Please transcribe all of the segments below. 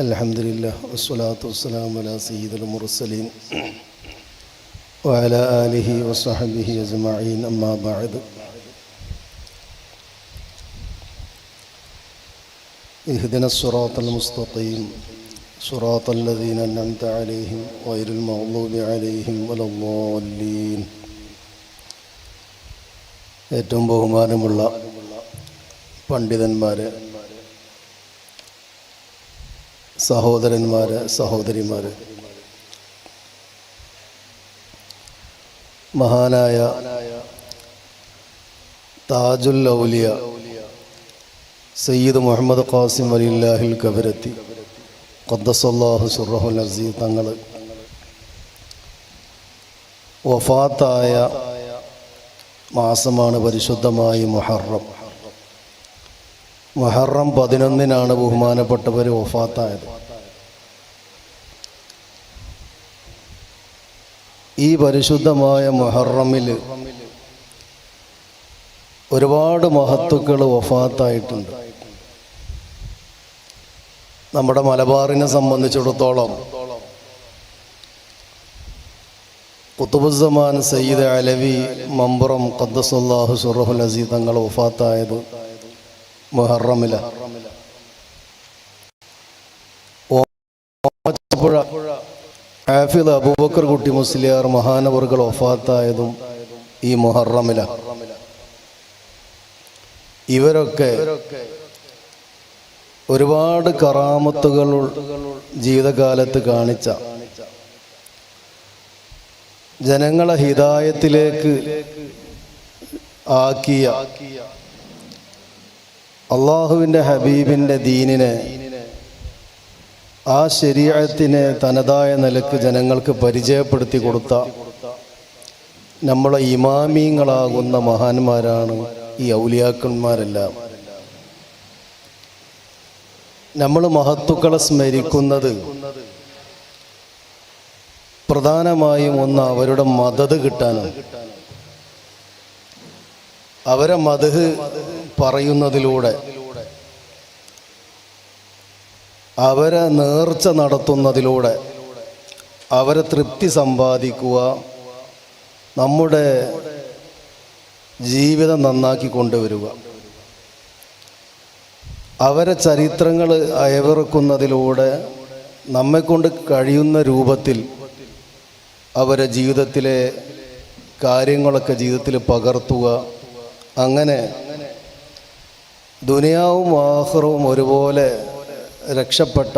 അൽഹംദുലില്ലാഹ് വസ്സലാത്തു വസ്സലാമു അലാ സയ്യിദിൽ മുർസലീൻ വഅലാ ആലിഹി വസ്സഹ്ബിഹി അജ്മഈൻ അമ്മാ ബഅദ്. ഇഹ്ദിനസ് സിറാത്തൽ മുസ്തഖീം സിറാത്തൽ ലദീന അൻഅംത അലൈഹിം ഗൈറിൽ മഗ്ദൂബി അലൈഹിം വലദ്ദാല്ലീൻ. ഏറ്റവും ബഹുമാനമുള്ള പണ്ഡിതന്മാരെ, സഹോദരന്മാരെ, സഹോദരിമാരെ, മഹാനായ താജുൽ ഔലിയ സയ്യിദ് മുഹമ്മദ് ഖാസിം വലില്ലാഹിൽ കബരത്തി ഖദ്ദസല്ലാഹു സിർറഹുൽ അസീസ് തങ്ങൾ വഫാത്തായ മാസമാണ് പരിശുദ്ധമായ മുഹറം. മുഹറം 11-നാണ് ബഹുമാനപ്പെട്ടവർ വഫാത്തായത്. ഈ പരിശുദ്ധമായ മുഹറമിൽ ഒരുപാട് മഹത്തുക്കൾ വഫാത്തായിട്ടുണ്ട്. നമ്മുടെ മലബാറിനെ സംബന്ധിച്ചിടത്തോളം ഖുതുബുസ്സമാൻ സയ്യിദ് അലവി മമ്പുറം ഖദ്ദസല്ലാഹു സിർറഹുൽ അസീസ് തങ്ങൾ വഫാത്തായത് മുഹറമില. ഹാഫിദ് അബൂബക്കർ കുട്ടി മുസ്ലിയാർ മഹാനവറുകൾ വഫാത്തായതും ഈ മുഹറമില. ഇവരൊക്കെ ഒരുപാട് കറാമത്തുകൾ ജീവിതകാലത്ത് കാണിച്ച, ജനങ്ങളെ ഹിദായത്തിലേക്ക് ആക്കിയ, അള്ളാഹുവിൻ്റെ ഹബീബിൻ്റെ ദീനിനെ, ആ ശരീഅത്തിനെ തനതായ നിലക്ക് ജനങ്ങൾക്ക് പരിചയപ്പെടുത്തി കൊടുത്ത നമ്മളെ ഇമാമീങ്ങളാകുന്ന മഹാന്മാരാണ് ഈ ഔലിയാക്കന്മാരെല്ലാം. നമ്മൾ മഹത്തുക്കളെ സ്മരിക്കുന്നത് പ്രധാനമായും ഒന്ന് അവരുടെ മദദ് കിട്ടാനാണ്. അവരെ മദ്ഹ് പറയുന്നതിലൂടെ, അവരെ നേർച്ച നടത്തുന്നതിലൂടെ അവരെ തൃപ്തി സമ്പാദിക്കുക, നമ്മുടെ ജീവിതം നന്നാക്കി കൊണ്ടുവരിക. അവരെ ചരിത്രങ്ങൾ അയവിറക്കുന്നതിലൂടെ നമ്മെക്കൊണ്ട് കഴിയുന്ന രൂപത്തിൽ അവരെ ജീവിതത്തിലെ കാര്യങ്ങളൊക്കെ ജീവിതത്തിൽ പകർത്തുക. അങ്ങനെ ദുനിയാവും ആഖിറവും ഒരുപോലെ രക്ഷപ്പെട്ട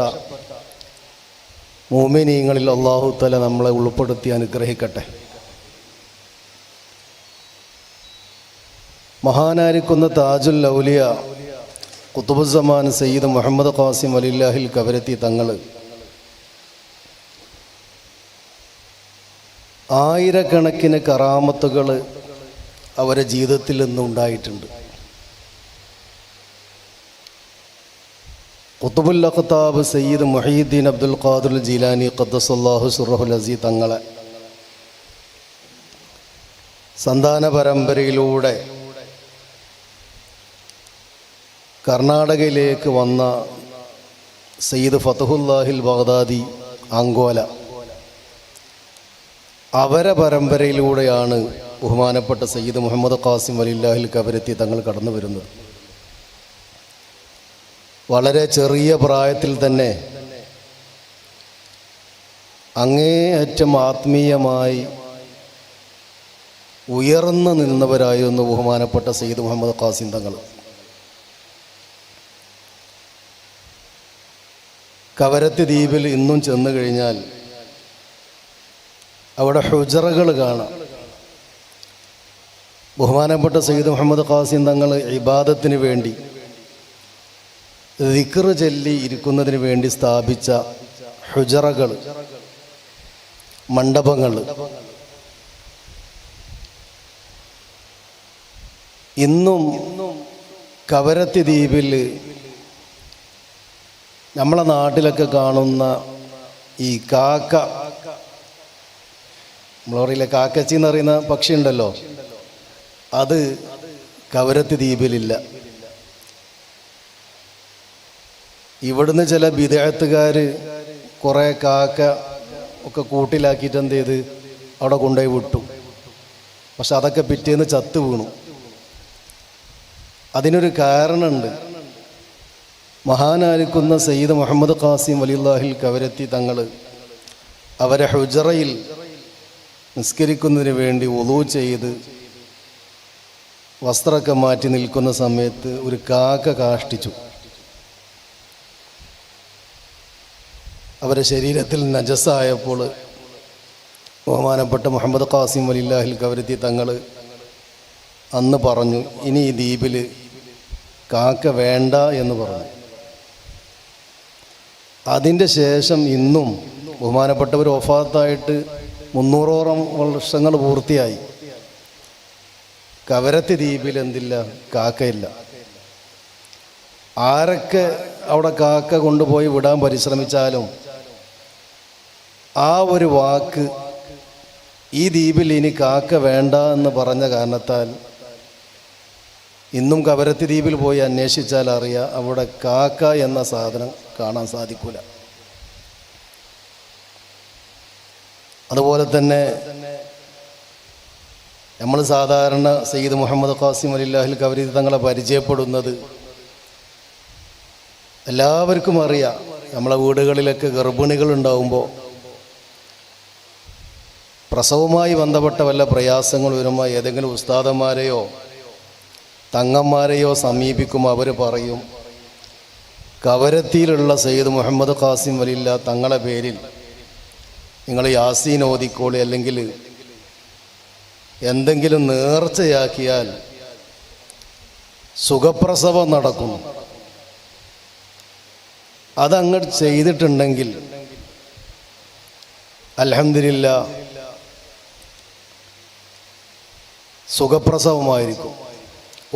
മുഅ്മിനീങ്ങളിൽ അല്ലാഹു തആല നമ്മളെ ഉൾപ്പെടുത്തി അനുഗ്രഹിക്കട്ടെ. മഹാനായിരിക്കുന്ന താജുൽ ഔലിയ ഖുതുബുസ്സമാൻ സയ്യിദ് മുഹമ്മദ് ഖാസിം വലില്ലാഹിൽ കബരത്തി തങ്ങൾ ആയിരക്കണക്കിന് കറാമത്തുകൾ അവരെ ജീവിതത്തിൽ നിന്നുണ്ടായിട്ടുണ്ട്. ഖുതുബുൽ അഖ്താബ് സയ്യിദ് മുഹീദ്ദീൻ അബ്ദുൽ ഖാദിർ ജീലാനി ഖദ്ദസല്ലാഹു സിർറഹുൽ അസീസ് തങ്ങളെ സന്താന പരമ്പരയിലൂടെ കർണാടകയിലേക്ക് വന്ന സയ്യിദ് ഫതഹുല്ലാഹിൽ ബഗ്ദാദി അങ്കോല, അവരെ പരമ്പരയിലൂടെയാണ് ബഹുമാനപ്പെട്ട സയ്യിദ് മുഹമ്മദ് ഖാസിം വലില്ലാഹിൽ കബരത്തി തങ്ങൾ കടന്നു വരുന്നത്. വളരെ ചെറിയ പ്രായത്തിൽ തന്നെ അങ്ങേയറ്റം ആത്മീയമായി ഉയർന്നു നിന്നവരായിരുന്നു ബഹുമാനപ്പെട്ട സയ്യിദ് മുഹമ്മദ് ഖാസിം തങ്ങൾ. കവരത്തി ദ്വീപിൽ ഇന്നും ചെന്നു കഴിഞ്ഞാൽ അവിടെ ഹുജറകൾ കാണാം. ബഹുമാനപ്പെട്ട സയ്യിദ് മുഹമ്മദ് ഖാസിം തങ്ങൾ ഇബാദത്തിന് വേണ്ടി, ദിക്ർ ചൊല്ലി ഇരിക്കുന്നതിന് വേണ്ടി സ്ഥാപിച്ച ഹുജറകൾ, മണ്ഡപങ്ങൾ ഇന്നും കവരത്തി ദ്വീപിൽ നമ്മളെ നാട്ടിലൊക്കെ കാണുന്ന ഈ കാക്ക, നമ്മളറിയില്ല, കാക്കച്ചി എന്നറിയുന്ന പക്ഷി ഉണ്ടല്ലോ, അത് കവരത്തി ദ്വീപിലില്ല. ഇവിടുന്ന് ചില ബിദഅത്തുകാർ കുറേ കാക്ക ഒക്കെ കൂട്ടിലാക്കിയിട്ട് എന്ത് ചെയ്ത് അവിടെ കൊണ്ടുപോയി വിട്ടു. പക്ഷെ അതൊക്കെ പിറ്റേന്ന് ചത്തു വീണു. അതിനൊരു കാരണമുണ്ട്. മഹാനായിരിക്കുന്ന സയ്യിദ് മുഹമ്മദ് ഖാസിം വലിയുല്ലാഹിൽ കവരത്തി തങ്ങൾ അവരെ ഹുജറയിൽ നിസ്കരിക്കുന്നതിന് വേണ്ടി വുളൂ ചെയ്ത് വസ്ത്രമൊക്കെ മാറ്റി നിൽക്കുന്ന സമയത്ത് ഒരു കാക്ക കാഷ്ടിച്ചു. അവരെ ശരീരത്തിൽ നജസായപ്പോൾ ബഹുമാനപ്പെട്ട മുഹമ്മദ് ഖാസിം വലിയുല്ലാഹിൽ കവരത്തി തങ്ങൾ അന്ന് പറഞ്ഞു, ഇനി ഈ ദ്വീപിൽ കാക്ക വേണ്ട എന്ന് പറഞ്ഞു. അതിൻ്റെ ശേഷം ഇന്നും ബഹുമാനപ്പെട്ടവർ വഫാത്തായിട്ട് 300ഓളം വർഷങ്ങൾ പൂർത്തിയായി. കവരത്തി ദ്വീപിൽ എന്തില്ല, കാക്കയില്ല. ആരൊക്കെ അവിടെ കാക്ക കൊണ്ടുപോയി വിടാൻ പരിശ്രമിച്ചാലും ആ ഒരു വാക്ക് ഈ ദ്വീപിൽ ഇനി കാക്ക വേണ്ട എന്ന് പറഞ്ഞ കാരണത്താൽ ഇന്നും കവരത്തി ദ്വീപിൽ പോയി അന്വേഷിച്ചാൽ അറിയാം, അവിടെ കാക്ക എന്ന സാധനം കാണാൻ സാധിക്കില്ല. അതുപോലെ തന്നെ നമ്മൾ സാധാരണ സയ്യിദ് മുഹമ്മദ് ഖാസിം വലിയുല്ലാഹിൽ കവരത്തി തങ്ങളെ പരിചയപ്പെടുന്നത് എല്ലാവർക്കും അറിയാം. നമ്മളെ വീടുകളിലൊക്കെ ഗർഭിണികളുണ്ടാവുമ്പോൾ പ്രസവവുമായി ബന്ധപ്പെട്ട വല്ല പ്രയാസങ്ങൾ വരുമ്പോൾ ഏതെങ്കിലും ഉസ്താദന്മാരെയോ തങ്ങന്മാരെയോ സമീപിക്കുമ്പോൾ അവർ പറയും, കവരത്തിയിലുള്ള സയ്യിദ് മുഹമ്മദ് ഖാസിം വലിയുള്ള തങ്ങളെ പേരിൽ നിങ്ങൾ യാസീൻ ഓതിക്കോളി, അല്ലെങ്കിൽ എന്തെങ്കിലും നേർച്ചയാക്കിയാൽ സുഖപ്രസവം നടക്കും. അതങ്ങോട്ട് ചെയ്തിട്ടുണ്ടെങ്കിൽ അൽഹംദുലില്ലാ സുഖപ്രസവമായിരിക്കും.